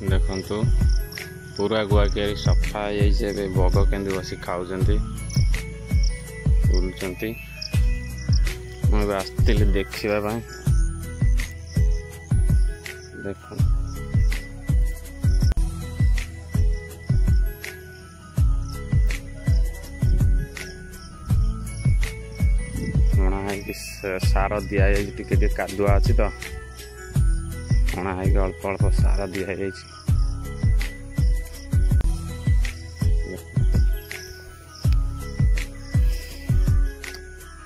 देखंतु पूरा गुआ कियारी सफा हो बग केंद्र बस खाऊँ बुलुंट मुझे आसती देखा देख सार दि टे कादुआ अच्छी तो अणा अल्प अल्प सार दि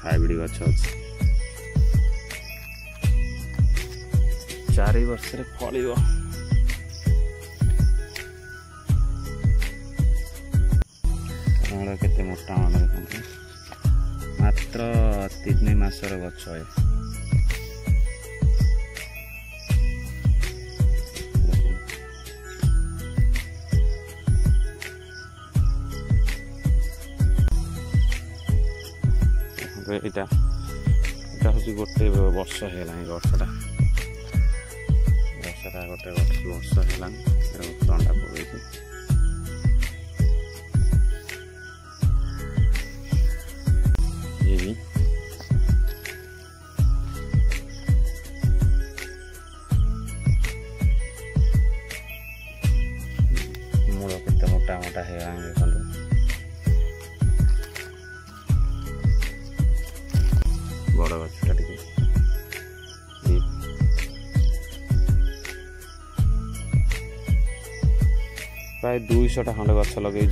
हाइब्रिड गछ अच्छे 4 वर्ष फल केते मोटा देखते मात्र 3 मासर गछ है यहाँ हूँ गोटे वर्ष है वर्षटा गोटे वर्ष है अंडा पकड़ मूल के मोटा मोटा है देखो बड़ गछटा टे प्राय 200टा खंड गछ लगे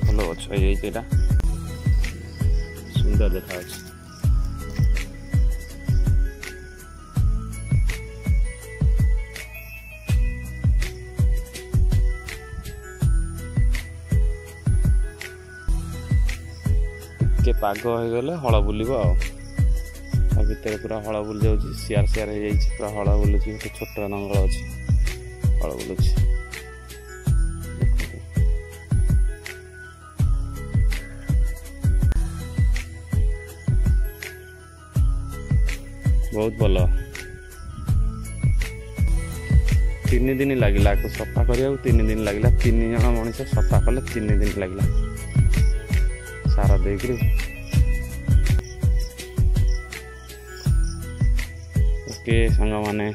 भल गछ है सुंदर देखा के पाग हो गले हल बुल भितर पूरा हल बुल जाऊँ सियार सियार हो जाए पूरा हल बुलूँ गोटे छोट नंगल अच्छे हल बुलूँ बहुत भल 3 दिन लगिला सफा करिया 3 दिन लगिला 3 जन मनीष सफा कले 3 दिन लगिला सारा देकर ओके सांग माने।